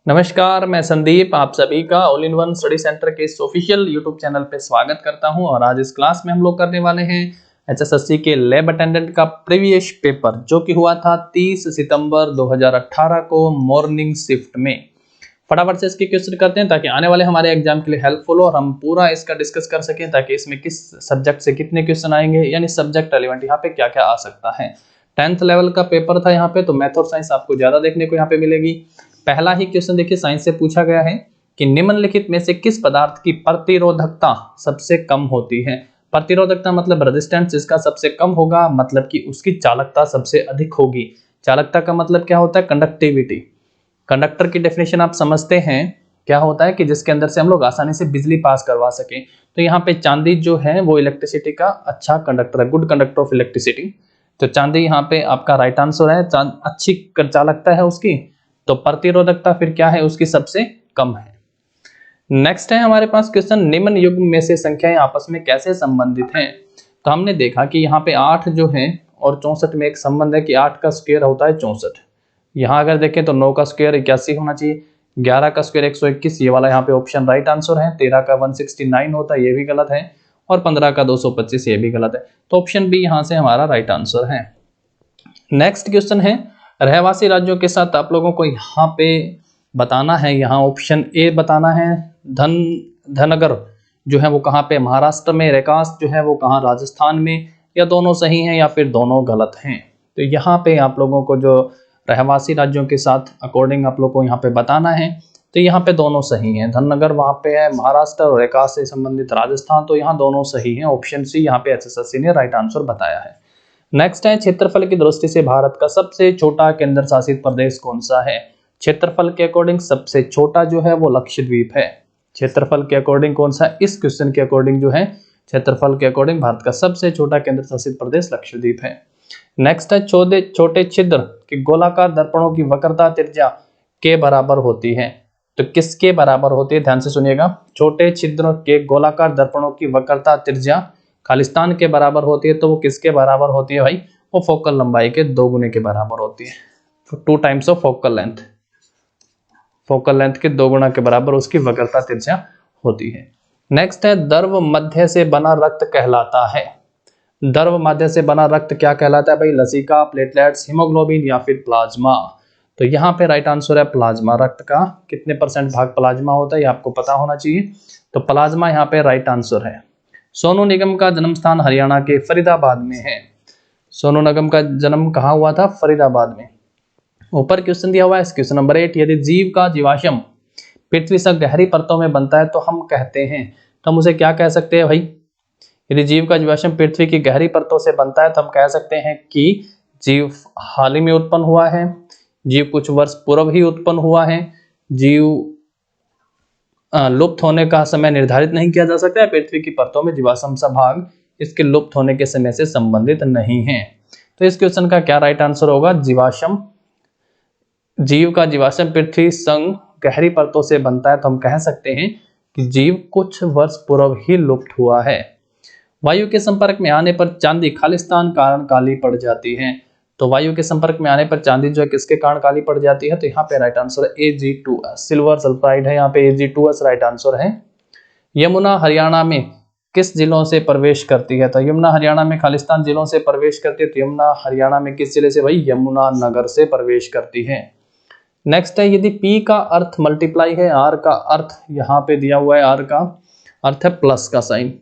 नमस्कार, मैं संदीप आप सभी का all in one study centre के इस ऑफिशियल यूट्यूब चैनल पे स्वागत करता हूं। और आज इस क्लास में हम लोग करने वाले हैं एचएसएससी के लैब अटेंडेंट का प्रीवियस पेपर जो कि हुआ था 30 सितंबर 2018 को मॉर्निंग शिफ्ट में। फटाफट से इसके क्वेश्चन करते हैं ताकि आने वाले हमारे एग्जाम के लिए हेल्पफुल हो और हम पूरा इसका डिस्कस कर सकें ताकि इसमें किस सब्जेक्ट से कितने क्वेश्चन आएंगे, यानी सब्जेक्ट रेलेवेंट यहाँ पे क्या क्या आ सकता है। 10th लेवल का पेपर था यहाँ पे, तो मैथ और साइंस आपको ज्यादा देखने को यहाँ पे मिलेगी। पहला ही क्वेश्चन देखिए, साइंस से पूछा गया है कि निम्नलिखित में से किस पदार्थ की प्रतिरोधकता सबसे कम होती है। प्रतिरोधकता मतलब रेजिस्टेंस जिसका सबसे कम होगा, मतलब कि उसकी चालकता सबसे अधिक होगी। चालकता का मतलब क्या होता है? कंडक्टिविटी। कंडक्टर की डेफिनेशन आप समझते हैं, क्या होता है कि जिसके अंदर से हम लोग आसानी से बिजली पास करवा सकें। तो यहाँ पे चांदी जो है वो इलेक्ट्रिसिटी का अच्छा कंडक्टर है, गुड कंडक्टर ऑफ इलेक्ट्रिसिटी। तो चांदी यहाँ पे आपका राइट आंसर है। अच्छी चालकता है उसकी, तो प्रतिरोधकता फिर क्या है उसकी? सबसे कम है। नेक्स्ट है हमारे पास क्वेश्चन, निम्न युग्म में से संख्याएं आपस में कैसे संबंधित हैं। तो हमने देखा कि यहाँ पे 8 जो है और 64 में एक संबंध है कि 8 का स्क्वायर होता है 64। यहाँ अगर देखें तो 9 का स्क्वायर 81 होना चाहिए, 11 का स्क्वायर 121, ये वाला यहाँ पे ऑप्शन राइट आंसर है। 13 का 169 होता है, ये भी गलत है। और 15 का 225, ये भी गलत है। तो ऑप्शन बी यहाँ से हमारा राइट आंसर है। नेक्स्ट क्वेश्चन है, रहवासी राज्यों के साथ आप लोगों को यहाँ पे बताना है, यहाँ ऑप्शन ए बताना है। धनगर जो है वो कहाँ पे? महाराष्ट्र में। रेकास जो है वो कहाँ? राजस्थान में। या दोनों सही हैं या फिर दोनों गलत हैं। तो यहाँ पे आप लोगों को जो रहवासी राज्यों के साथ अकॉर्डिंग आप लोग को यहाँ पे बताना है, तो यहाँ पे दोनों सही हैं। धनगर वहाँ पे है महाराष्ट्र और रेकास से संबंधित राजस्थान, तो यहाँ दोनों सही हैं। ऑप्शन सी यहाँ पे एचएसएससी ने राइट आंसर बताया है। नेक्स्ट है, क्षेत्रफल की दृष्टि से भारत का सबसे छोटा केंद्र शासित प्रदेश कौन सा है। क्षेत्रफल के अकॉर्डिंग सबसे छोटा जो है वो लक्षद्वीप है। क्षेत्रफल के अकॉर्डिंग कौन सा? इस क्वेश्चन के अकॉर्डिंग जो है क्षेत्रफल के अकॉर्डिंग भारत का सबसे छोटा केंद्र शासित प्रदेश लक्षद्वीप है। नेक्स्ट है, छोटे छिद्र के गोलाकार दर्पणों की वक्रता त्रिज्या के बराबर होती है। तो किसके बराबर होती है? ध्यान से सुनिएगा। छोटे छिद्र के गोलाकार दर्पणों की वक्रता त्रिज्या खालिस्तान के बराबर होती है। तो वो किसके बराबर होती है भाई? वो फोकल लंबाई के 2 गुने के बराबर होती है। 2 times of focal length. Focal length के 2 गुना के बराबर उसकी वक्रता त्रिज्या होती है। नेक्स्ट है, द्रव मध्य से बना रक्त कहलाता है। द्रव मध्य से बना रक्त क्या कहलाता है भाई? लसिका, प्लेटलेट्स, हीमोग्लोबिन या फिर प्लाज्मा। तो यहाँ पे राइट आंसर है प्लाज्मा। रक्त का कितने % भाग प्लाज्मा होता है ये आपको पता होना चाहिए। तो प्लाज्मा यहाँ पे राइट आंसर है। सोनू निगम का जन्म स्थान हरियाणा के फरीदाबाद में है। सोनू निगम का जन्म कहाँ हुआ था? फरीदाबाद में। ऊपर क्वेश्चन दिया हुआ है क्वेश्चन नंबर 8, यदि जीव का जीवाश्म पृथ्वी से गहरी परतों में बनता है तो हम कहते हैं, तो हम उसे क्या कह सकते हैं भाई? यदि जीव का जीवाश्म पृथ्वी की गहरी परतों से बनता है तो हम कह सकते हैं कि जीव हाल ही में उत्पन्न हुआ है, जीव कुछ वर्ष पूर्व ही उत्पन्न हुआ है, जीव लुप्त होने का समय निर्धारित नहीं किया जा सकता है। पृथ्वी की परतों में जीवाश्म सा भाग इसके लुप्त होने के समय से संबंधित नहीं है। तो इस क्वेश्चन का क्या राइट आंसर होगा? जीवाश्म, जीव का जीवाश्म पृथ्वी संग गहरी परतों से बनता है तो हम कह सकते हैं कि जीव कुछ वर्ष पूर्व ही लुप्त हुआ है। वायु के संपर्क में आने पर चांदी खालिस्तान कारण काली पड़ जाती है। तो वायु के संपर्क में आने पर चांदी जो है किसके कारण काली पड़ जाती है? तो यहाँ पे राइट आंसर है Ag2S, सिल्वर सल्फाइड है यहाँ पे Ag2S राइट आंसर है। यमुना हरियाणा में किस जिलों से प्रवेश करती है? तो यमुना हरियाणा में खालिस्तान जिलों से प्रवेश करती है। तो यमुना हरियाणा में किस जिले से भाई? यमुना नगर से प्रवेश करती है। नेक्स्ट है, यदि P का अर्थ मल्टीप्लाई है, R का अर्थ यहाँ पे दिया हुआ है, R का अर्थ है प्लस का साइन,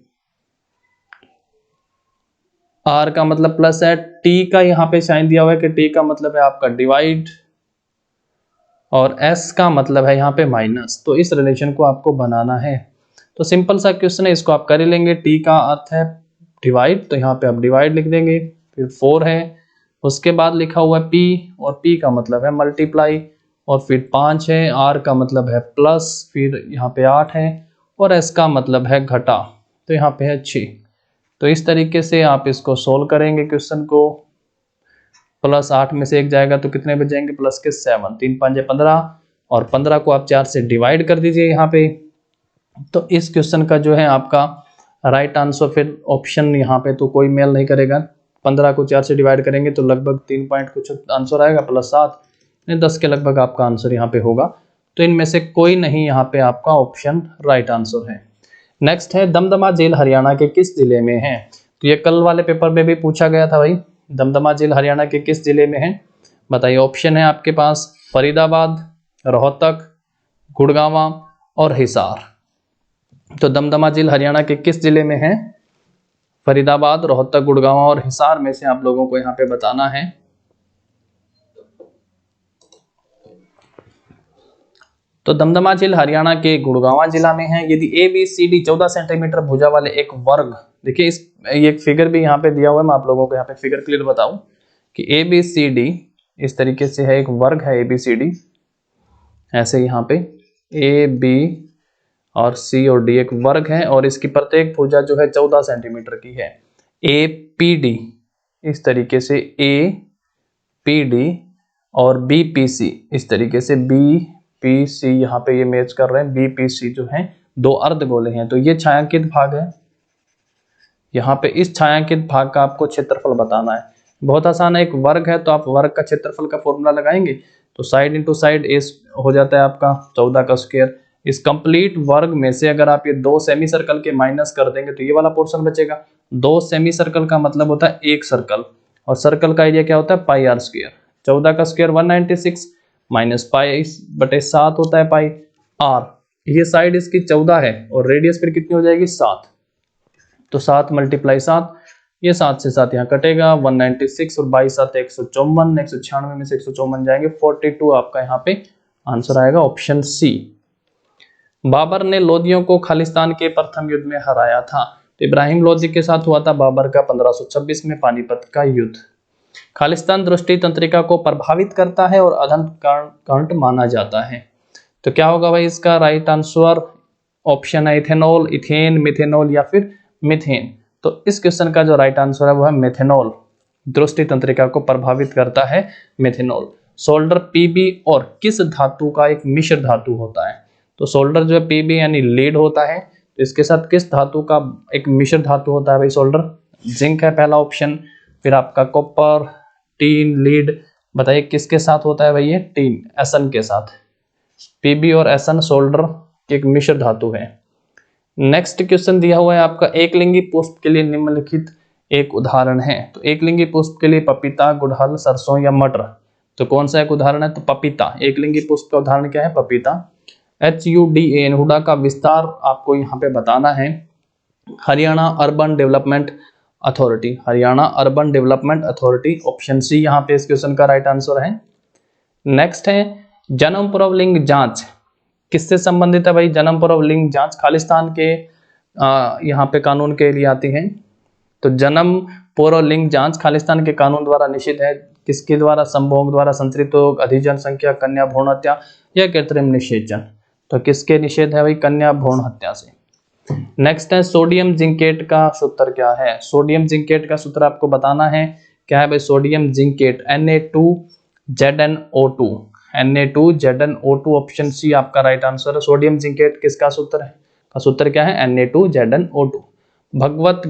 R का मतलब प्लस है, T का यहाँ पे साइन दिया हुआ है कि T का मतलब है आपका डिवाइड, और S का मतलब है यहाँ पे माइनस। तो इस रिलेशन को आपको बनाना है। तो सिंपल सा क्वेश्चन है, इसको आप कर ही लेंगे। T का अर्थ है डिवाइड, तो यहाँ पे आप डिवाइड लिख देंगे। फिर 4 है, उसके बाद लिखा हुआ है P, और P का मतलब है मल्टीप्लाई, और फिर 5 है, R का मतलब है प्लस, फिर यहाँ पे 8 है, और S का मतलब है घटा, तो यहाँ पे है 6। तो इस तरीके से आप इसको सोल्व करेंगे क्वेश्चन को। प्लस 8 में से 1 जाएगा तो कितने बच जाएंगे? प्लस के 7, 3 5 15, और 15 को आप 4 से डिवाइड कर दीजिए यहाँ पे। तो इस क्वेश्चन का जो है आपका राइट आंसर फिर ऑप्शन यहाँ पे तो कोई मेल नहीं करेगा। 15 को 4 से डिवाइड करेंगे तो लगभग 3 पॉइंट कुछ आंसर आएगा, प्लस 7 10 के लगभग आपका आंसर यहाँ पे होगा। तो इनमें से कोई नहीं यहाँ पे आपका ऑप्शन राइट आंसर है। नेक्स्ट है दमदमा झील हरियाणा के किस जिले में है? तो ये कल वाले पेपर में भी पूछा गया था भाई, दमदमा झील हरियाणा के किस जिले में है? बताइए। ऑप्शन है आपके पास फरीदाबाद, रोहतक, गुड़गांव और हिसार। तो दमदमा झील हरियाणा के किस जिले में है? फरीदाबाद, रोहतक, गुड़गांव और हिसार में से आप लोगों को यहाँ पे बताना है। तो दमदमा झील हरियाणा के गुड़गांव जिला में है। यदि ABCD 14 सेंटीमीटर भुजा वाले एक वर्ग, देखिए इस ये एक फिगर भी यहाँ पे दिया हुआ है, मैं आप लोगों को यहाँ पे फिगर क्लियर बताऊं कि ABCD इस तरीके से है, एक वर्ग है ABCD, ऐसे यहाँ पे AB और C और D एक वर्ग है और इसकी प्रत्येक भुजा जो है 14 सेंटीमीटर की है। APD इस तरीके से APD और BPC इस तरीके से BPC यहाँ पे ये मैच कर रहे हैं। BPC जो है दो अर्धगोले हैं, तो ये छायांकित भाग है। यहाँ पे इस छायांकित भाग का आपको क्षेत्रफल बताना है। बहुत आसान है, एक वर्ग है तो आप वर्ग का क्षेत्रफल का फॉर्मूला लगाएंगे तो साइड इंटू साइड एस हो जाता है आपका 14 का स्क्वायर। इस कंप्लीट वर्ग में से अगर आप ये दो सेमी सर्कल के माइनस कर देंगे तो ये वाला पोर्शन बचेगा। दो सेमी सर्कल का मतलब होता है एक सर्कल, और सर्कल का एरिया क्या होता है पाई आर स्क्वायर। 14 का स्क्वायर 196 माइनस पाई बटे 7 होता है पाई आर। ये साइड इसकी 14 है और रेडियस फिर कितनी हो जाएगी 7, तो 7 मल्टीप्लाई 7, ये 7 से 7 यहाँ कटेगा 196 और 22 7 154, 196 में से 154 जाएंगे 42 आपका यहाँ पे आंसर आएगा ऑप्शन सी। बाबर ने लोदियों को खालिस्तान के प्रथम युद्ध में हराया था। तो इब्राहिम लोदी के साथ हुआ था बाबर का 1526 में पानीपत का युद्ध। खालिस्तान दृष्टि तंत्रिका को प्रभावित करता है और अदंत कांट माना जाता है। तो क्या होगा भाई इसका राइट आंसर? ऑप्शन है इथेनॉल, इथेन, मिथेनॉल या फिर मीथेन। तो इस क्वेश्चन का जो राइट आंसर है वो है मेथेनॉल। दृष्टि तंत्रिका को प्रभावित करता है मेथेनॉल। सोल्डर Pb और किस धातु का एक मिश्र धातु होता है? तो सोल्डर जो है Pb यानी लीड होता है, तो इसके साथ किस धातु का एक मिश्र धातु होता है भाई? सोल्डर। जिंक है पहला ऑप्शन, फिर आपका कॉपर, टीन, लीड। बताइए किसके साथ होता है भाई? ये टीन, एसन के साथ। Pb और एसन सोल्डर की एक मिश्र धातु है। नेक्स्ट क्वेश्चन दिया हुआ है आपका एक लिंगी पुष्प के लिए निम्नलिखित एक उदाहरण है। तो एक लिंगी पुष्प के लिए पपीता, गुड़हल, सरसों या मटर, तो कौन सा एक उदाहरण है? तो पपीता। एक लिंगी पुष्प का उदाहरण क्या है? पपीता। HUDA हुडा का विस्तार आपको यहाँ पे बताना है। Haryana urban development authority, Haryana urban development authority, option C यहाँ पे इस क्वेश्चन का राइट आंसर है। नेक्स्ट है जन्म पूर्व लिंग जांच किससे संबंधित है भाई? जन्म पूर्व लिंग जांच खालिस्तान के यहाँ पे कानून के लिए आती है। तो जन्म पूर्व लिंग जांच खालिस्तान के कानून द्वारा निषिद्ध है। किसके द्वारा? संभोग द्वारा, संचरित अधिजन संख्या, कन्या भ्रूण हत्या या कृत्रिम निषेचन। तो किसके निषेध है भाई? कन्या भ्रूण हत्या से। नेक्स्ट है सोडियम जिंकेट का सूत्र क्या है? सोडियम जिंकेट का सूत्र आपको बताना है। क्या है भाई sodium zincate? Na2ZnO2, Na2ZnO2, option C आपका राइट आंसर है। सोडियम जिंकेट किसका सूत्र है? का सूत्र क्या है? Na2ZnO2। भगवत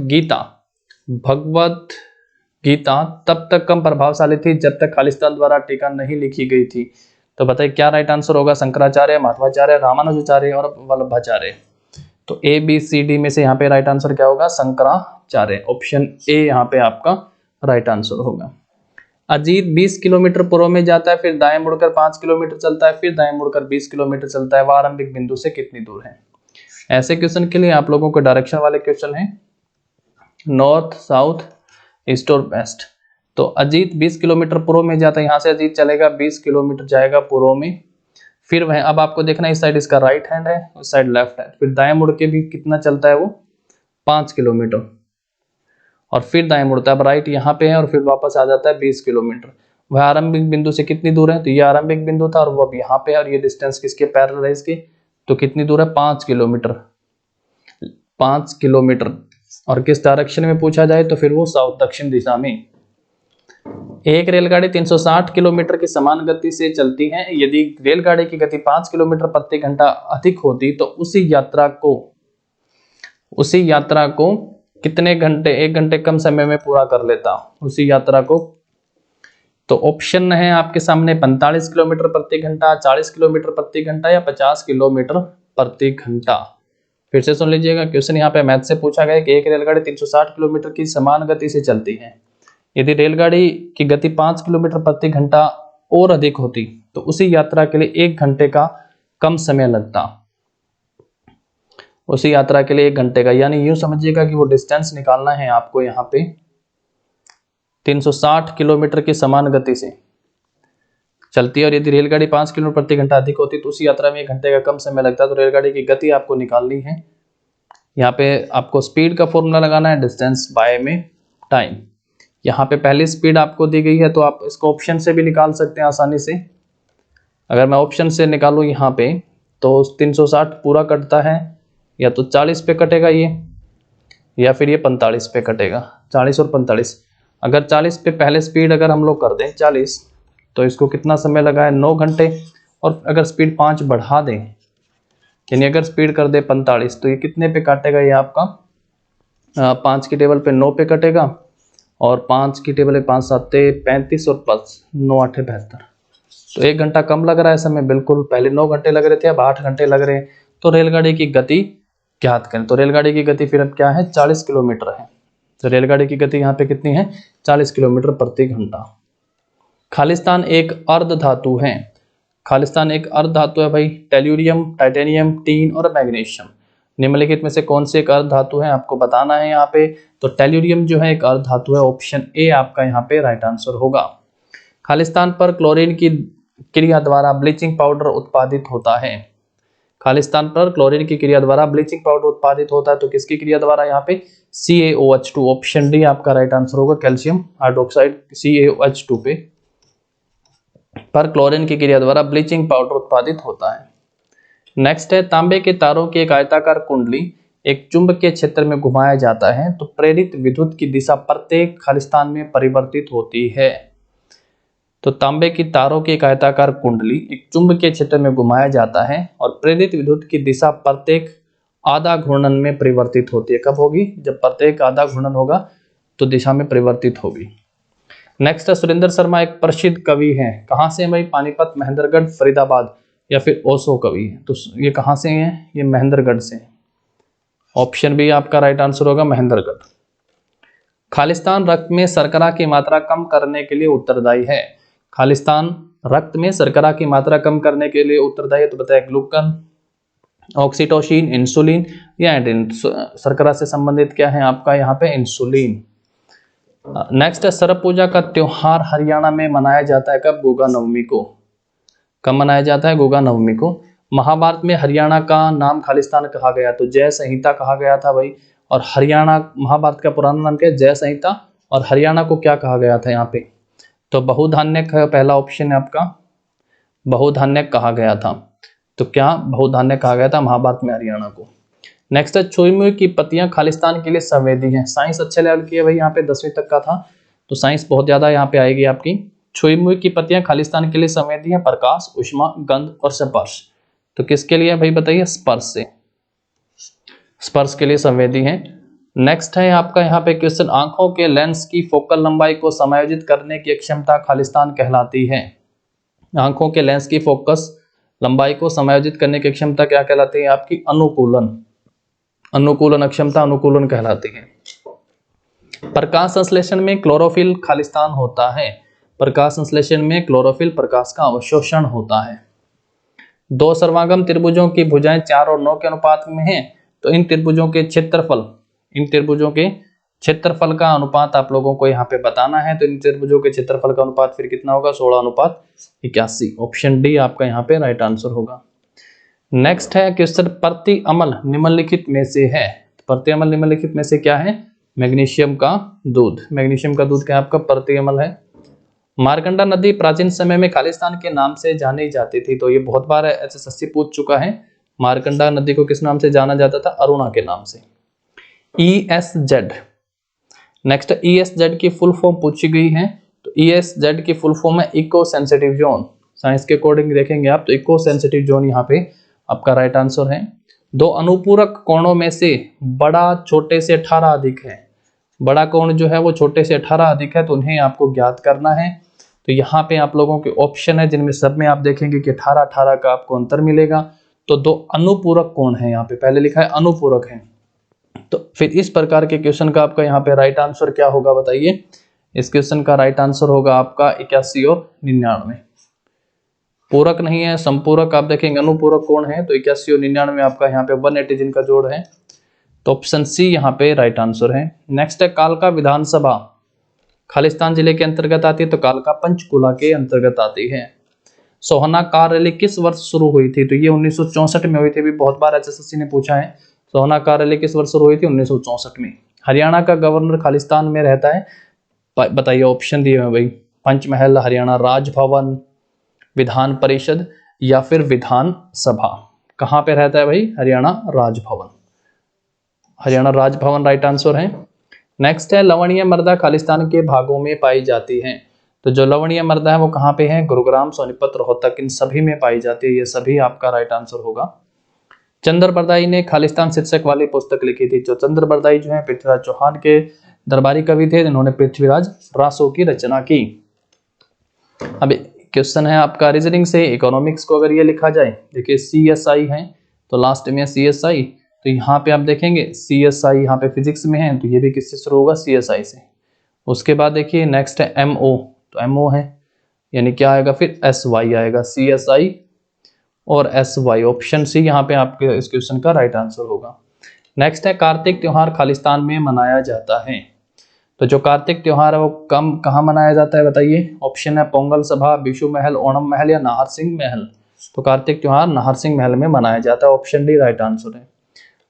गीता तब तक कम प्रभावशाली थी जब तक खालिस्तान द्वारा टीका नहीं लिखी गई थी। तो बताइए क्या राइट आंसर होगा? शंकराचार्य, माधवाचार्य, रामानुजाचार्य और वल्लभाचार्य। तो ABCD में से यहाँ पे राइट आंसर क्या होगा? शंकराचार्य, ऑप्शन ए यहाँ पे आपका राइट आंसर होगा। अजीत 20 किलोमीटर पूर्व में जाता है, फिर दाएं मुड़कर 5 किलोमीटर चलता है, फिर दाएं मुड़कर 20 किलोमीटर चलता है, वह आरंभिक बिंदु से कितनी दूर है? ऐसे क्वेश्चन के लिए आप लोगों को डायरेक्शन वाले क्वेश्चन है, नॉर्थ, साउथ, ईस्ट और वेस्ट। तो अजीत 20 किलोमीटर पूर्व में जाता है, यहाँ से अजीत चलेगा 20 किलोमीटर जाएगा पूर्व में, फिर वह अब आपको देखना इस साइड इसका राइट हैंड है, उस साइड लेफ्ट है, फिर दाएं मुड़ के भी कितना चलता है वो 5 किलोमीटर और फिर दाएं मुड़ता है। अब राइट यहाँ पे है और फिर वापस आ जाता है 20 किलोमीटर। वह आरंभिक बिंदु से कितनी दूर है? तो ये आरंभिक बिंदु था और वो अब यहाँ पे है और ये डिस्टेंस किसके पैरेलल है इसके? तो कितनी दूर है? 5 किलोमीटर। 5 किलोमीटर। और किस डायरेक्शन में पूछा जाए तो फिर वो साउथ, दक्षिण दिशा में। एक रेलगाड़ी 360 किलोमीटर की समान गति से चलती है। यदि रेलगाड़ी की गति 5 किलोमीटर प्रति घंटा अधिक होती तो उसी यात्रा को कितने घंटे, 1 घंटे कम समय में पूरा कर लेता? उसी यात्रा को तो ऑप्शन है आपके सामने 45 किलोमीटर प्रति घंटा, 40 किलोमीटर प्रति घंटा या 50 किलोमीटर प्रति घंटा। फिर से सुन लीजिएगा, क्वेश्चन यहाँ पे मैथ से पूछा गया कि एक रेलगाड़ी 360 किलोमीटर की समान गति से चलती है। यदि रेलगाड़ी की गति 5 किलोमीटर प्रति घंटा और अधिक होती तो उसी यात्रा के लिए 1 घंटे का कम समय लगता। उसी यात्रा के लिए 1 घंटे का, यानी यूं समझिएगा कि वो डिस्टेंस निकालना है आपको यहाँ पे 360 किलोमीटर की समान गति से चलती है और यदि रेलगाड़ी 5 किलोमीटर प्रति घंटा अधिक होती तो उसी यात्रा में 1 घंटे का कम समय लगता। तो रेलगाड़ी की गति आपको निकालनी है। यहाँ पे आपको स्पीड का फॉर्मूला लगाना है, डिस्टेंस बाय में टाइम। यहाँ पे पहली स्पीड आपको दी गई है तो आप इसको ऑप्शन से भी निकाल सकते हैं आसानी से। अगर मैं ऑप्शन से निकालूँ यहाँ पे तो 360 पूरा कटता है, या तो 40 पे कटेगा ये, या फिर ये 45 पे कटेगा। 40 और 45, अगर 40 पे पहले स्पीड अगर हम लोग कर दें 40 तो इसको कितना समय लगा है 9 घंटे। और अगर स्पीड 5 बढ़ा दें, यानी अगर स्पीड कर दे 45 तो ये कितने पे काटेगा, ये आपका 5 की टेबल पे 9 पे कटेगा और 5 की टेबल पे 5 7 35 और प्लस 9 8 72, तो 1 घंटा कम लग रहा है समय। बिल्कुल पहले 9 घंटे लग रहे थे, अब 8 घंटे लग रहे हैं। तो रेलगाड़ी की गति ज्ञात करें। तो रेलगाड़ी की गति फिर अब क्या है 40 किलोमीटर है। तो रेलगाड़ी की गति यहाँ पे कितनी है 40 किलोमीटर प्रति घंटा। खालिस्तान एक अर्ध धातु है। खालिस्तान एक अर्ध धातु है भाई। टेल्यूरियम, टाइटेनियम, टीन और मैग्नीशियम, निम्नलिखित में से कौन सी एक अर्ध धातु है आपको बताना है यहाँ पे। तो टेल्यूरियम जो है एक अर्ध धातु है, ऑप्शन ए आपका यहाँ पे राइट आंसर होगा। खालिस्तान पर क्लोरीन की क्रिया द्वारा ब्लीचिंग पाउडर उत्पादित होता है। खालिस्तान पर क्लोरीन की क्रिया द्वारा ब्लीचिंग पाउडर उत्पादित होता है, तो किसकी क्रिया द्वारा, यहाँ पे CaOH2, ऑप्शन डी आपका राइट आंसर होगा। कैल्शियम हाइड्रोक्साइड CaOH2 पे पर क्लोरीन की क्रिया द्वारा ब्लीचिंग पाउडर उत्पादित होता है। नेक्स्ट है तांबे के तारों की एक आयताकार कुंडली एक चुंबकीय क्षेत्र में घुमाया जाता है तो प्रेरित विद्युत की दिशा प्रत्येक खालिस्तान में परिवर्तित होती है। तो तांबे की तारों की एक आयताकार कुंडली एक चुंबकीय क्षेत्र में घुमाया जाता है और प्रेरित विद्युत की दिशा प्रत्येक आधा घूर्णन में परिवर्तित होती है। कब होगी, जब प्रत्येक आधा घूर्णन होगा तो दिशा में परिवर्तित होगी। नेक्स्ट है सुरेंद्र शर्मा एक प्रसिद्ध कवि हैं। कहाँ से है भाई, पानीपत, महेंद्रगढ़, फरीदाबाद या फिर ओशो कवि है। तो ये कहाँ से हैं, ये महेंद्रगढ़ से। ऑप्शन बी आपका राइट आंसर होगा महेंद्रगढ़। खालिस्तान रक्त में शर्करा की मात्रा कम करने के लिए उत्तरदायी है। खालिस्तान रक्त में शर्करा की मात्रा कम करने के लिए उत्तरदायी है, तो बताया ग्लूकन, ऑक्सीटोसिन, इंसुलिन या एड्रिन। शर्करा से संबंधित क्या है आपका यहाँ पे इंसुलिन। नेक्स्ट है सरप पूजा का त्योहार हरियाणा में मनाया जाता है कब, गोगा नवमी को। कब मनाया जाता है, गोगा नवमी को। महाभारत में हरियाणा का नाम खालिस्तान कहा गया तो जय संहिता कहा गया था भाई। और हरियाणा, महाभारत का पुराना नाम क्या है, जय संहिता। और हरियाणा को क्या कहा गया था यहाँ पे, तो बहुधान्यक है, पहला ऑप्शन है आपका, बहुधान्यक कहा गया था। तो क्या बहुधान्यक कहा गया था महाभारत में हरियाणा को। नेक्स्ट है छुई की पत्तियां खालिस्तान के लिए संवेदी हैं। साइंस अच्छे लेवल की है भाई, यहाँ पे 10वीं तक का था तो साइंस बहुत ज्यादा यहाँ पे आएगी आपकी। छुई की पत्तियां खालिस्तान के लिए संवेदी हैं प्रकाश, उष्मा, गंध और स्पर्श। तो किसके लिए भाई बताइए, स्पर्श से, स्पर्श के लिए संवेदी हैं। नेक्स्ट है आपका यहाँ पे क्वेश्चन, आंखों के लेंस की फोकल लंबाई को समायोजित करने की क्षमता खालिस्तान कहलाती है। आंखों के लेंस की फोकस लंबाई को समायोजित करने की क्षमता क्या कहलाती है आपकी, अनुकूलन। अनुकूलन अक्षमता अनुकूलन कहलाती है। प्रकाश संश्लेषण में क्लोरोफिल खालिस्तान होता है। प्रकाश संश्लेषण में क्लोरोफिल प्रकाश का अवशोषण होता है। दो सर्वांगम त्रिभुजों की भुजाएं 4 और 9 के अनुपात में हैं तो इन त्रिभुजों के क्षेत्रफल का अनुपात आप लोगों को यहाँ पे बताना है। तो इन त्रिभुजों के क्षेत्रफल का अनुपात फिर कितना होगा, 16:81। ऑप्शन डी आपका यहाँ पे राइट आंसर होगा। नेक्स्ट है क्वेश्चन, प्रति अम्ल निम्नलिखित में से है। प्रति अम्ल निम्नलिखित में से क्या है, मैग्नीशियम का दूध। मैग्नीशियम का दूध क्या आपका प्रति अम्ल है। मारकंडा नदी प्राचीन समय में खालिस्तान के नाम से जानी जाती थी। तो ये बहुत बार SSSC पूछ चुका है। मारकंडा नदी को किस नाम से जाना जाता था, अरुणा के नाम से। ESZ। नेक्स्ट ESZ की फुल फॉर्म पूछी गई है। तो ESZ की फुल फॉर्म है इको सेंसिटिव जोन। साइंस के अकॉर्डिंग देखेंगे आप तो इको सेंसिटिव जोन यहाँ पे आपका राइट आंसर है। दो अनुपूरक कोणों में से बड़ा छोटे से 18 अधिक है। बड़ा कोण जो है वो छोटे से 18 अधिक है तो उन्हें आपको ज्ञात करना है। तो यहाँ पे आप लोगों के ऑप्शन है जिनमें सब में आप देखेंगे कि 18-18 का आपको अंतर मिलेगा। तो दो अनुपूरक कोण है, यहाँ पे पहले लिखा है अनुपूरक है। तो फिर इस प्रकार के क्वेश्चन का आपका यहाँ पे राइट आंसर क्या होगा बताइए। इस क्वेश्चन का राइट आंसर होगा आपका 81 और 99। पूरक नहीं है, संपूरक आप देखेंगे अनुपूरक कोण है, तो 81 और 99 आपका यहाँ पे 180 जिनका जोड़ है। तो ऑप्शन सी यहाँ पे राइट आंसर है। नेक्स्ट है कालका विधानसभा खालिस्तान जिले के अंतर्गत आती है, तो कालका पंचकुला के अंतर्गत आती है। सोहना कार रैली किस वर्ष शुरू हुई थी, तो ये 1964 में हुई थी। भी बहुत बार एचएसएससी ने पूछा है, सोहना कार रैली किस वर्ष शुरू हुई थी, 1964 में। हरियाणा का गवर्नर खालिस्तान में रहता है, बताइए ऑप्शन दिए हैं भाई, पंचमहल, हरियाणा राजभवन, विधान परिषद या फिर विधान सभा। कहां पे रहता है भाई, हरियाणा राजभवन। हरियाणा राजभवन राइट आंसर है। नेक्स्ट है लवणीय मृदा खालिस्तान के भागों में पाई जाती है, तो जो लवणीय मृदा है वो कहाँ पे है, गुरुग्राम, सोनीपत, रोहतक, इन सभी में पाई जाती है। ये सभी आपका राइट आंसर होगा। चंद्र बरदाई ने खालिस्तान शीर्षक वाली पुस्तक लिखी थी। जो चंद्र बरदाई जो है पृथ्वीराज चौहान के दरबारी कवि थे, जिन्होंने पृथ्वीराज रासो की रचना की। अब क्वेश्चन है आपका रीजनिंग से, इकोनॉमिक्स को अगर ये लिखा जाए, देखिए CSI है तो लास्ट में CSI, तो यहाँ पे आप देखेंगे CSI यहाँ पे फिजिक्स में है, तो ये भी किससे शुरू होगा, CSI से। उसके बाद देखिए नेक्स्ट है MO, तो MO है यानी क्या आएगा फिर SY आएगा, CSI और SY, ऑप्शन सी यहाँ पे आपके इस क्वेश्चन का राइट आंसर होगा। नेक्स्ट है कार्तिक त्योहार खालिस्तान में मनाया जाता है, तो जो कार्तिक त्योहार है वो कहाँ मनाया जाता है बताइए। ऑप्शन है पोंगल सभा, बिशु महल, ओणम महल या नाहर सिंह महल। तो कार्तिक त्योहार नाहर सिंह महल में मनाया जाता है, ऑप्शन डी राइट आंसर है।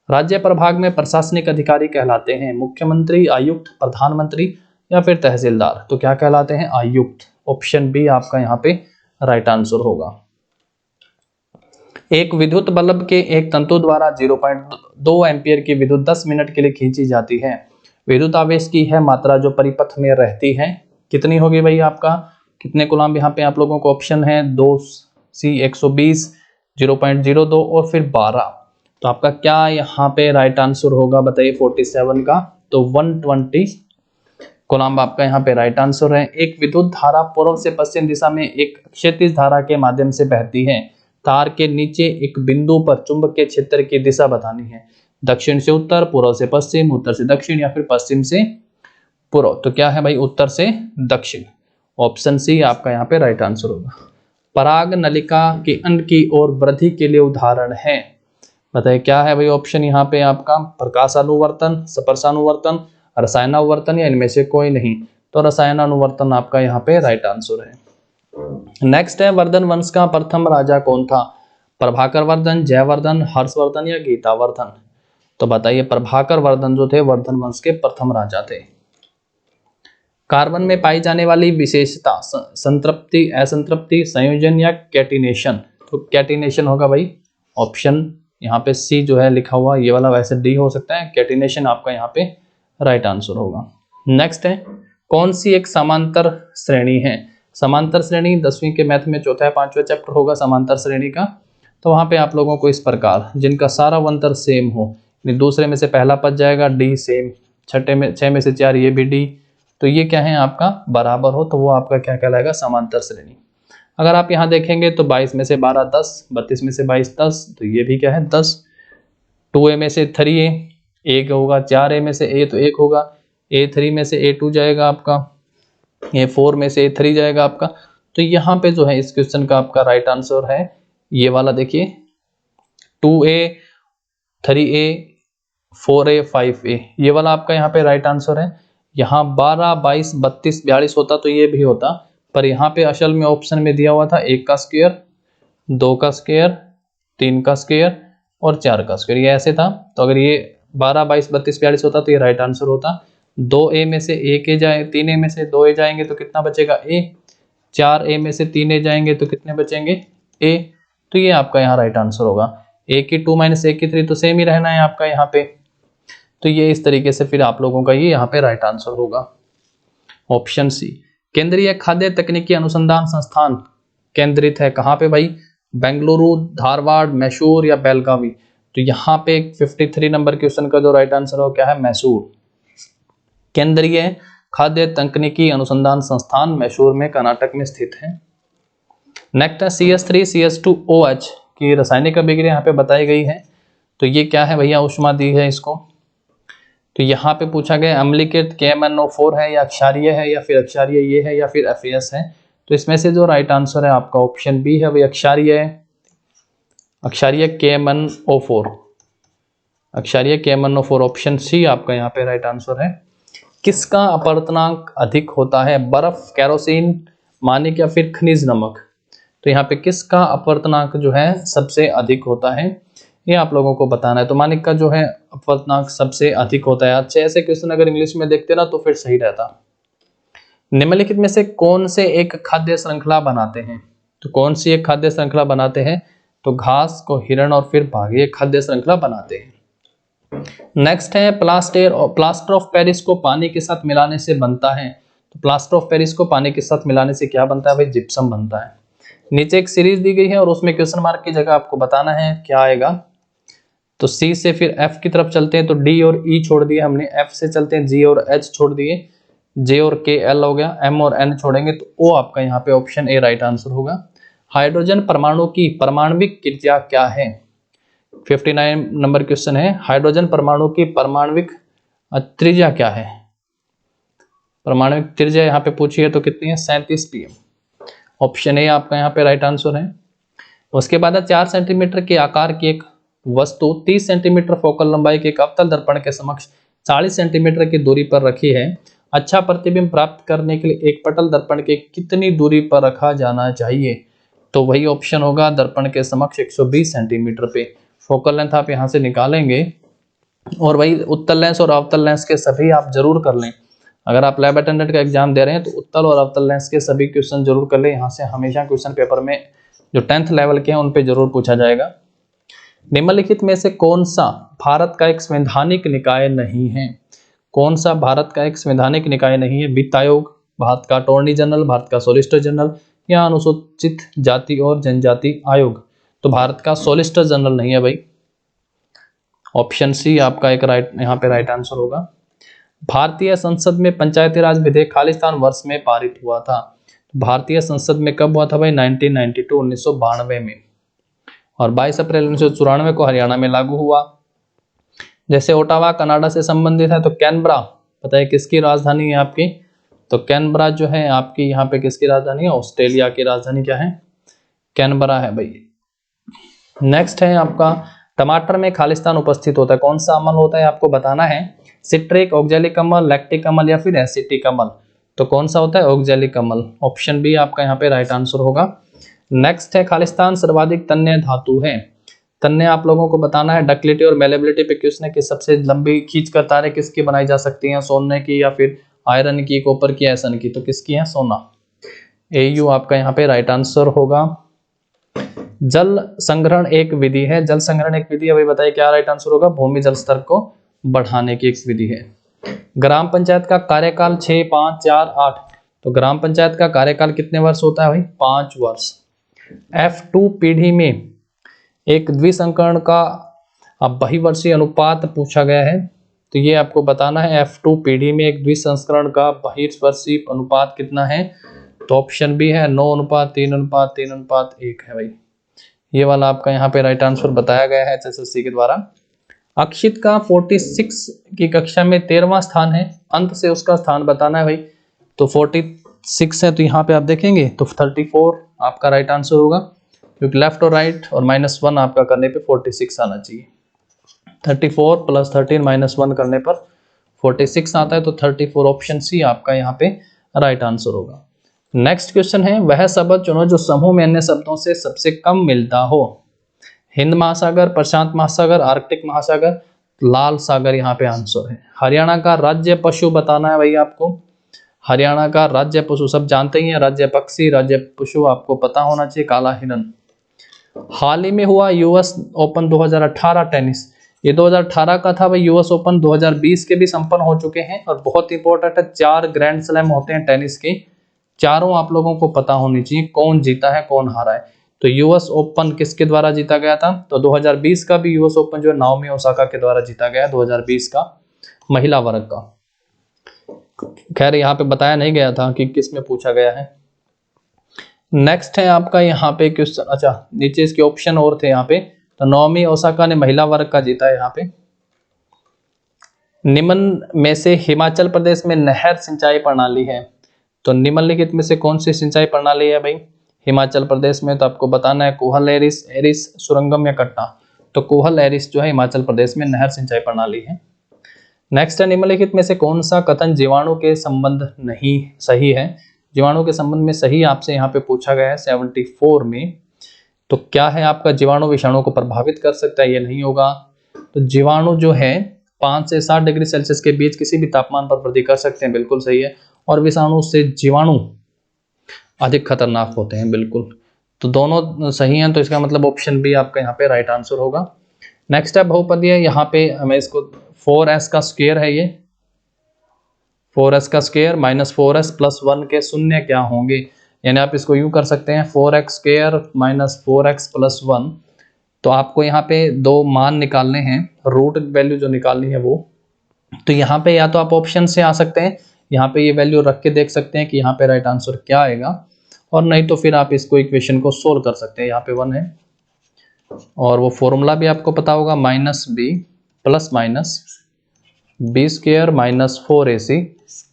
राज्य प्रभाग में प्रशासनिक अधिकारी कहलाते हैं मुख्यमंत्री, आयुक्त, प्रधानमंत्री या फिर तहसीलदार। तो क्या कहलाते हैं, आयुक्त। ऑप्शन बी आपका यहाँ पे राइट आंसर होगा। एक विद्युत बल्ब के एक तंतु द्वारा 0.2 एम्पियर की विद्युत 10 मिनट के लिए खींची जाती है। विद्युत आवेश की है मात्रा जो परिपथ में रहती है कितनी होगी भाई, आपका कितने कूलम्ब। यहाँ पे आप लोगों को ऑप्शन है 2C 120, 0.02 और फिर 12। तो आपका क्या यहाँ पे राइट आंसर होगा बताइए 47 का, तो 120 कूलम्ब आपका यहाँ पे राइट आंसर है। एक विद्युत धारा पूर्व से पश्चिम दिशा में एक क्षैतिज धारा के माध्यम से बहती है। तार के नीचे एक बिंदु पर चुंबकीय क्षेत्र की दिशा बतानी है, दक्षिण से उत्तर, पूर्व से पश्चिम, उत्तर से दक्षिण या फिर पश्चिम से पूर्व। तो क्या है भाई, उत्तर से दक्षिण। ऑप्शन सी आपका यहाँ पे राइट आंसर होगा। पराग नलिका के अंड की ओर वृद्धि के लिए उदाहरण है, बताइए क्या है भाई। ऑप्शन यहाँ पे आपका प्रकाशानुवर्तन, स्पर्शानुवर्तन, रसायनानुवर्तन या इनमें से कोई नहीं। तो रसायनानुवर्तन आपका यहाँ पे राइट आंसर है। नेक्स्ट है वर्धन वंश का प्रथम राजा कौन था, प्रभाकर वर्धन, जयवर्धन, हर्षवर्धन या गीतावर्धन। तो बताइए प्रभाकर वर्धन जो थे वर्धन वंश के प्रथम राजा थे। कार्बन में पाई जाने वाली विशेषता संतृप्ति, असंतृप्ति, संयोजन या कैटिनेशन। तो कैटिनेशन होगा भाई, ऑप्शन यहाँ पे सी जो है लिखा हुआ ये वाला, वैसे डी हो सकता है, कैटिनेशन आपका यहाँ पे राइट आंसर होगा। नेक्स्ट है कौन सी एक समांतर श्रेणी है। समांतर श्रेणी 10वीं के मैथ में चौथा या 5वां चैप्टर होगा समांतर श्रेणी का। तो वहां पे आप लोगों को इस प्रकार जिनका सारा अंतर सेम हो, दूसरे में से पहला पद जाएगा डी सेम, छठे में 6 में से 4 ये भी डी, तो ये क्या है आपका बराबर हो, तो वो आपका क्या कहलाएगा समांतर श्रेणी। अगर आप यहाँ देखेंगे तो 22 में से 12 10, 32 में से 22 10, तो ये भी क्या है 10। 2a में से 3a 1 होगा, 4a में से a तो 1 होगा, a3 में से a2 जाएगा आपका, a4 में से a3 जाएगा आपका। तो यहाँ पे जो है इस क्वेश्चन का आपका राइट आंसर है ये वाला, देखिए 2a 3a 4a 5a, ये वाला आपका यहाँ पे राइट आंसर है। यहाँ 12 22 32 42 होता तो ये भी होता, पर यहाँ पे असल में ऑप्शन में दिया हुआ था 1 का स्क्वायर, 2 का स्क्वायर, 3 का स्क्वायर और 4 का स्क्वायर, ये ऐसे था। तो अगर ये 12 22 32 42 होता तो ये राइट आंसर होता। 2a में से 1a जाए, 3a में से 2a जाएंगे तो कितना बचेगा a, 4a में से 3a जाएंगे तो कितने बचेंगे a, तो ये आपका यहाँ राइट आंसर होगा। a की 2 - a की 3 तो सेम ही रहना है आपका यहाँ पे, तो ये इस तरीके से फिर आप लोगों का ये यहाँ पे राइट आंसर होगा ऑप्शन सी। केंद्रीय खाद्य तकनीकी अनुसंधान संस्थान केंद्रित है कहाँ पे भाई, बेंगलुरु, धारवाड़, मैसूर या बेलगावी। तो यहाँ पे 53 नंबर क्वेश्चन का जो राइट आंसर हो क्या है, मैसूर। केंद्रीय खाद्य तकनीकी अनुसंधान संस्थान मैसूर में कर्नाटक में स्थित है। नेक्स्ट है CH3CH2OH की रासायनिक अभिक्रिया यहाँ पे बताई गई है। तो ये क्या है भैया, ऊष्मा दी है इसको। तो यहाँ पे पूछा गया अम्लीकृत KMnO4 है या क्षारीय है या फिर अक्षारीय ये है या फिर FAS है। तो इसमें से जो राइट आंसर है आपका ऑप्शन बी है, वही अक्षारीय है, अक्षारीय KMnO4, अक्षारीय KMnO4 ऑप्शन सी आपका यहाँ पे राइट आंसर है। किसका अपवर्तनांक अधिक होता है, बर्फ, केरोसिन, मानिक या फिर खनिज नमक। तो यहाँ पे किसका अपवर्तनांक जो है सबसे अधिक होता है, ये आप लोगों को बताना है। तो मानिक का जो है अपवर्तनांक सबसे अधिक होता है। अच्छे ऐसे क्वेश्चन अगर इंग्लिश में देखते ना तो फिर सही रहता। निम्नलिखित में से कौन से एक खाद्य श्रृंखला बनाते हैं, तो कौन सी एक खाद्य श्रृंखला बनाते हैं, तो घास को हिरण और फिर भाग, ये खाद्य श्रृंखला बनाते हैं। नेक्स्ट है प्लास्टर ऑफ पेरिस को पानी के साथ मिलाने से बनता है। तो प्लास्टर ऑफ पेरिस को पानी के साथ मिलाने से क्या बनता है भाई, जिप्सम बनता है। नीचे एक सीरीज दी गई है और उसमें क्वेश्चन मार्क की जगह आपको बताना है क्या आएगा। तो सी से फिर एफ की तरफ चलते हैं, तो डी और ई छोड़ दिए हमने, एफ से चलते हैं जी और एच छोड़ दिए, जे और के एल हो गया, एम और एन छोड़ेंगे तो ओ आपका यहाँ पे ऑप्शन ए राइट आंसर होगा। हाइड्रोजन परमाणु की परमाणविक त्रिज्या क्या है, 59 नंबर क्वेश्चन है। हाइड्रोजन परमाणु की परमाणविक त्रिज्या क्या है, परमाणविक त्रिज्या यहाँ पे पूछी है तो कितनी है, 37 pm। ऑप्शन ए आपका यहाँ पे राइट आंसर है। उसके बाद 4 सेंटीमीटर के आकार की एक वस्तु 30 सेंटीमीटर फोकल लंबाई के एक अवतल दर्पण के समक्ष 40 सेंटीमीटर की दूरी पर रखी है। अच्छा प्रतिबिंब प्राप्त करने के लिए एक पटल दर्पण के कितनी दूरी पर रखा जाना चाहिए, तो वही ऑप्शन होगा दर्पण के समक्ष 120 सेंटीमीटर पे। फोकल लेंथ आप यहाँ से निकालेंगे और वही उत्तल लेंस और अवतल लेंस के सभी आप जरूर कर लें। अगर आप लैब अटेंडेंट का एग्जाम दे रहे हैं तो उत्तल और अवतल लेंस के सभी क्वेश्चन जरूर कर लें। यहाँ से हमेशा क्वेश्चन पेपर में जो 10th लेवल के हैं उन पे जरूर पूछा जाएगा। निम्नलिखित में से कौन सा भारत का एक संवैधानिक निकाय नहीं है, कौन सा भारत का एक संवैधानिक निकाय नहीं है, वित्त आयोग, भारत का अटॉर्नी जनरल, भारत का सॉलिसिटर जनरल या अनुसूचित जाति और जनजाति आयोग। तो भारत का सॉलिसिटर जनरल नहीं है भाई, ऑप्शन सी आपका एक यहाँ पे राइट आंसर होगा। भारतीय संसद में पंचायती राज विधेयक खालिस्तान वर्ष में पारित हुआ था। भारतीय संसद में कब हुआ था भाई, 1992 1992 में, और 22 अप्रैल 1994 को हरियाणा में लागू हुआ। जैसे ओटावा कनाडा से संबंधित है, तो कैनबरा पता है किसकी राजधानी है आपकी, तो कैनबरा जो है आपकी यहाँ पे किसकी राजधानी है, ऑस्ट्रेलिया की राजधानी क्या है, कैनबरा है भाई। नेक्स्ट है आपका टमाटर में खालिस्तान उपस्थित होता है, कौन सा अम्ल होता है आपको बताना है, सिट्रिक, ऑक्जेलिक अम्ल, लैक्टिक अम्ल या फिर एसिटिक अम्ल। तो कौन सा होता है, ऑक्जेलिक अम्ल, ऑप्शन बी आपका यहाँ पे राइट आंसर होगा। नेक्स्ट है खालिस्तान सर्वाधिक तन्य धातु है। तन्य आप लोगों को बताना है, डक्टिलिटी और मेलेबिलिटी पे क्वेश्चन है कि सबसे लंबी खींच कर तारे किसकी बनाई जा सकती हैं, सोने की या फिर आयरन की, कॉपर की, एसन की। तो किसकी है, सोना। AU आपका यहाँ पे राइट आंसर होगा। जल संग्रहण एक विधि है, जल संग्रहण एक विधि है, वही बताइए क्या राइट आंसर होगा, भूमि जल स्तर को बढ़ाने की एक विधि है। ग्राम पंचायत का कार्यकाल 6, 5, 4, 8। तो ग्राम पंचायत का कार्यकाल कितने वर्ष होता है भाई, 5 वर्ष। F2 पीढ़ी में एक द्विसंकरण का बहिवर्षीय अनुपात पूछा गया है, तो ये आपको बताना है F2 पीढ़ी में एक द्विसंस्करण का बहिर्वर्षीय अनुपात कितना है, तो ऑप्शन बी है 9:3:3:1 है भाई। ये वाला आपका यहाँ पे राइट आंसर बताया गया है HSSC के द्वारा। अक्षित का 46 की कक्षा में 13वां स्थान है, अंत से उसका स्थान बताना है भाई। तो 46 है तो यहाँ पे आप देखेंगे तो 34 आपका राइट आंसर होगा, क्योंकि लेफ्ट और राइट और -1 आपका करने पे 46 आना चाहिए। 34 + 13 -1 करने पर 46 आता है, तो 34 ऑप्शन सी आपका यहाँ पे राइट आंसर होगा। नेक्स्ट क्वेश्चन है, वह शब्द चुनो जो समूह में अन्य शब्दों से सबसे कम मिलता हो। हिंद महासागर, प्रशांत महासागर, आर्कटिक महासागर, लाल सागर यहाँ पे आंसर है। हरियाणा का राज्य पशु बताना है भाई आपको। हरियाणा का राज्य पशु सब जानते ही हैं, राज्य पक्षी, राज्य पशु आपको पता होना चाहिए, काला हिरण। हाल ही में हुआ US ओपन 2018 टेनिस, ये 2018 का था भाई। US ओपन 2020 के भी संपन्न हो चुके हैं और बहुत इंपॉर्टेंट है, 4 ग्रैंड स्लैम होते हैं टेनिस के, चारों आप लोगों को पता होनी चाहिए कौन जीता है कौन हारा है। तो US ओपन किसके द्वारा जीता गया था, तो 2020 का भी US ओपन जो है नाओमी ओसाका के द्वारा जीता गया, 2020 का महिला वर्ग का। खैर यहाँ पे बताया नहीं गया था कि किस में पूछा गया है। नेक्स्ट है आपका यहाँ पे क्वेश्चन, अच्छा नीचे इसके ऑप्शन और थे यहाँ पे। तो नाओमी ओसाका ने महिला वर्ग का जीता है यहाँ पे। निम्न में से हिमाचल प्रदेश में नहर सिंचाई प्रणाली है, तो निम्नलिखित में से कौन सी सिंचाई प्रणाली है भाई हिमाचल प्रदेश में? तो आपको बताना है कोहल एरिस, एरिस, सुरंगम या कट्टा। तो कोहल एरिस जो है हिमाचल प्रदेश में नहर सिंचाई प्रणाली है। नेक्स्ट है निम्नलिखित में से कौन सा कथन जीवाणु के संबंध नहीं सही है? जीवाणु के संबंध में सही आपसे यहाँ पे पूछा गया है 74 में। तो क्या है आपका, जीवाणु विषाणु को प्रभावित कर सकता है? ये नहीं होगा। तो जीवाणु जो है 5 से 7 डिग्री सेल्सियस के बीच किसी भी तापमान पर वृद्धि कर सकते हैं, बिल्कुल सही है। और विषाणु से जीवाणु अधिक खतरनाक होते हैं, बिल्कुल। तो दोनों सही हैं, तो इसका मतलब ऑप्शन बी आपका यहाँ पे राइट आंसर होगा। नेक्स्ट है बहुपदीय, यहाँ पे हमें इसको 4s का स्क्वायर है, ये 4s का स्क्वायर माइनस 4s प्लस 1 के शून्य क्या होंगे? यानी आप इसको यूं कर सकते हैं 4x square minus 4x plus 1। तो आपको यहाँ पे दो मान निकालने हैं, रूट वैल्यू जो निकालनी है वो। तो यहाँ पे या तो आप ऑप्शन से आ सकते हैं, यहाँ पे ये वैल्यू रख के देख सकते हैं कि यहाँ पे राइट आंसर क्या आएगा, और नहीं तो फिर आप इसको इक्वेशन को सोल्व कर सकते हैं। यहाँ पे 1 है और वो फॉर्मूला भी आपको पता होगा, minus B plus minus B square minus 4ac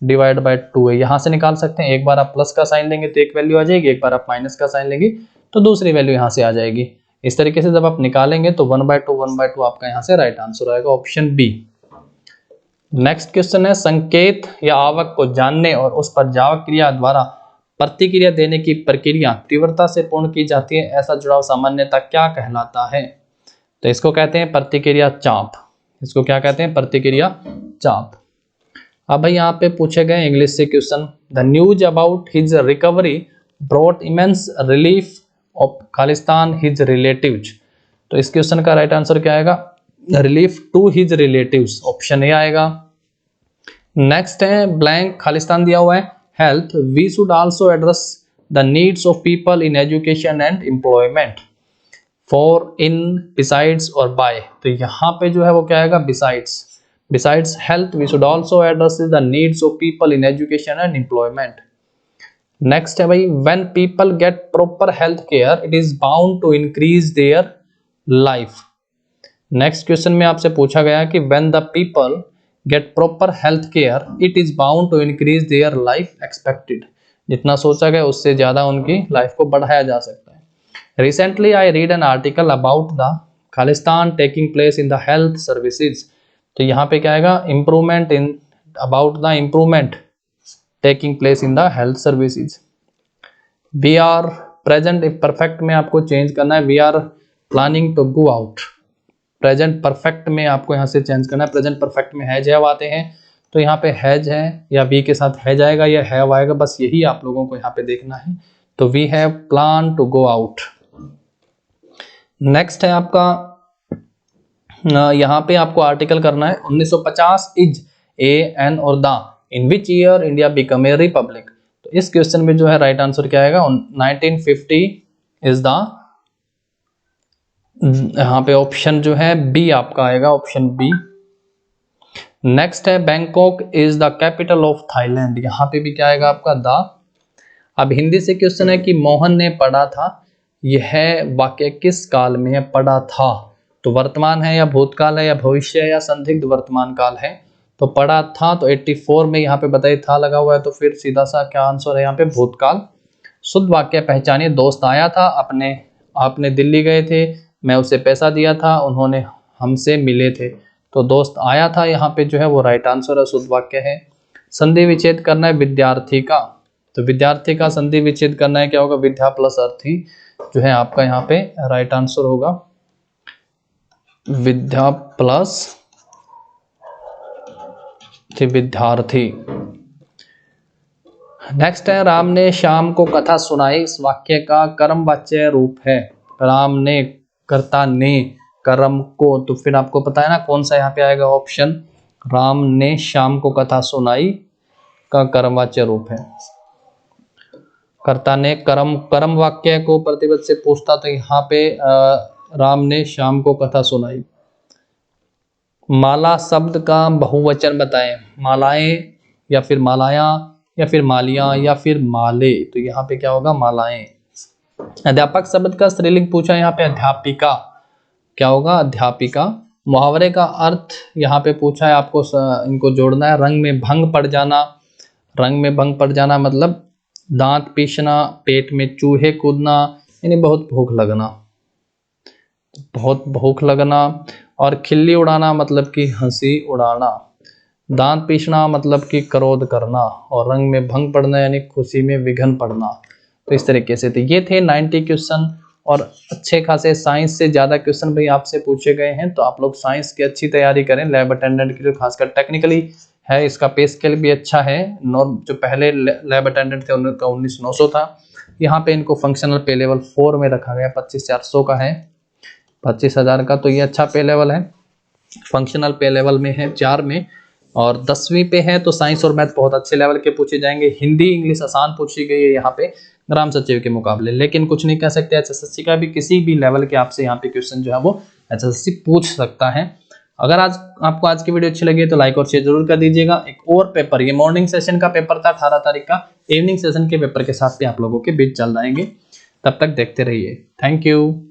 divide by 2 है। यहाँ से निकाल सकते हैं, एक बार आप प्लस का साइन लेंगे तो एक वैल्यू आ जाएगी, एक बार आप माइनस का साइन लेंगे तो दूसरी वैल्यू यहाँ से आ जाएगी। इस तरीके से जब आप निकालेंगे तो 1/2 आपका यहाँ से राइट आंसर आएगा, ऑप्शन बी। नेक्स्ट क्वेश्चन है संकेत या आवक को जानने और उस पर जावक क्रिया द्वारा प्रतिक्रिया देने की प्रक्रिया तीव्रता से पूर्ण की जाती है, ऐसा जुड़ाव सामान्यतः क्या कहलाता है? तो इसको कहते हैं प्रतिक्रिया चाप। इसको क्या कहते हैं? प्रतिक्रिया चाप। अब भाई यहाँ पे पूछे गए इंग्लिश से question, the news about his recovery brought immense relief of Khalistan his relatives. तो इस क्वेश्चन का राइट आंसर क्या आएगा? Relief to his relatives, option A आएगा। नेक्स्ट है ब्लैंक, खालिस्तान दिया हुआ है, health we should also address the needs of people in education and employment for in besides और बाय। तो यहाँ पे जो है वो क्या आएगा? Besides. Besides health we should also address the needs of people in education and employment. Next है भाई when people get proper health care it is bound to increase their life. Next question में आपसे पूछा गया कि when the people get proper health care it is bound to increase their life expected. जितना सोचा गया उससे ज्यादा उनकी लाइफ को बढ़ाया जा सकता है। Recently I read an article about the Khalistan taking place in the health services. तो यहाँ पे क्या आएगा? Improvement in, about the improvement taking place in the health services. We are present, if perfect में आपको चेंज करना है, we are planning to go out. Present perfect में आपको यहाँ से चेंज करना है, प्रेजेंट परफेक्ट में हैज हैव आते हैं, तो यहाँ पे हैज है या वी के साथ हैज आएगा या हैव आएगा, बस यही आप लोगों को यहाँ पे देखना है। तो we have plan to go out. Next है आपका यहाँ पे आपको आर्टिकल करना है 1950 इज ए एन और the in which year India become a republic. तो इस क्वेश्चन में जो है राइट आंसर क्या आएगा? 1950 इज द, यहाँ पे ऑप्शन जो है बी आपका आएगा, ऑप्शन बी। नेक्स्ट है Bangkok is the capital of Thailand. यहाँ पे भी क्या आएगा आपका? द। अब हिंदी से क्वेश्चन है कि मोहन ने पढ़ा था, यह वाक्य किस काल में है? पढ़ा था, तो वर्तमान है या भूतकाल है या भविष्य है या संदिग्ध वर्तमान काल है? तो पढ़ा था, तो 84 में यहाँ पे बताइए था लगा हुआ है, तो फिर सीधा सा क्या आंसर है यहाँ पे? भूतकाल। शुद्ध वाक्य पहचानिए, दोस्त आया था, आपने दिल्ली गए थे, मैं उसे पैसा दिया था, उन्होंने हमसे मिले थे। तो दोस्त आया था यहाँ पे जो है वो राइट आंसर है, शुद्ध वाक्य है। संधि विच्छेद करना है विद्यार्थी का, तो विद्यार्थी का संधि विच्छेद करना है, क्या होगा? विद्या प्लस अर्थी जो है आपका यहाँ पे राइट आंसर होगा, विद्या प्लस विद्यार्थी। नेक्स्ट है राम ने श्याम को कथा सुनाई, इस वाक्य का कर्मवाच्य रूप है। राम ने, कर्ता ने, कर्म को, तो फिर आपको पता है ना कौन सा यहाँ पे आएगा ऑप्शन? राम ने श्याम को कथा सुनाई का कर्मवाच्य रूप है। कर्ता ने कर्म वाक्य को प्रतिपद से पूछता, तो यहाँ पे राम ने श्याम को कथा सुनाई। माला शब्द का बहुवचन बताएं। मालाएं या फिर मालाया या फिर मालिया या फिर माले, तो यहाँ पे क्या होगा मालाएं। अध्यापक शब्द का स्त्रीलिंग पूछा यहाँ पे अध्यापिका, क्या होगा अध्यापिका। मुहावरे का अर्थ यहाँ पे पूछा है आपको, इनको जोड़ना है। रंग में भंग पड़ जाना, रंग में भंग पड़ जाना मतलब दांत पीसना, पेट में चूहे कूदना, यानी बहुत भूख लगना, बहुत भूख लगना। और खिल्ली उड़ाना मतलब कि हंसी उड़ाना। दांत पीसना मतलब कि क्रोध करना, और रंग में भंग पड़ना यानी खुशी में विघन पड़ना। तो इस तरीके से, तो ये थे 90 क्वेश्चन, और अच्छे खासे साइंस से ज़्यादा क्वेश्चन भाई आपसे पूछे गए हैं। तो आप लोग साइंस की अच्छी तैयारी करें, लैब अटेंडेंट की जो खासकर टेक्निकली है, इसका पे स्केल भी अच्छा है। जो पहले लैब अटेंडेंट थे उनका 19,900 था, यहाँ पे इनको फंक्शनल पे लेवल 4 में रखा गया, 25,400 का है, 25,000 का। तो ये अच्छा पे लेवल है, फंक्शनल पे लेवल में है 4 में। और 10वीं पे है तो साइंस और मैथ बहुत अच्छे लेवल के पूछे जाएंगे। हिंदी इंग्लिश आसान पूछी गई है यहाँ पे ग्राम सचिव के मुकाबले, लेकिन कुछ नहीं कह सकते, एचएसएससी का भी किसी भी लेवल के आपसे यहाँ पे क्वेश्चन जो है वो एचएसएससी पूछ सकता है। अगर आज आपको आज की वीडियो अच्छी लगी तो लाइक और शेयर जरूर कर दीजिएगा। एक और पेपर, ये मॉर्निंग सेशन का पेपर था 18 तारीख का, इवनिंग सेशन के पेपर के साथ भी आप लोगों के बीच चल जाएंगे। तब तक देखते रहिए। Thank you.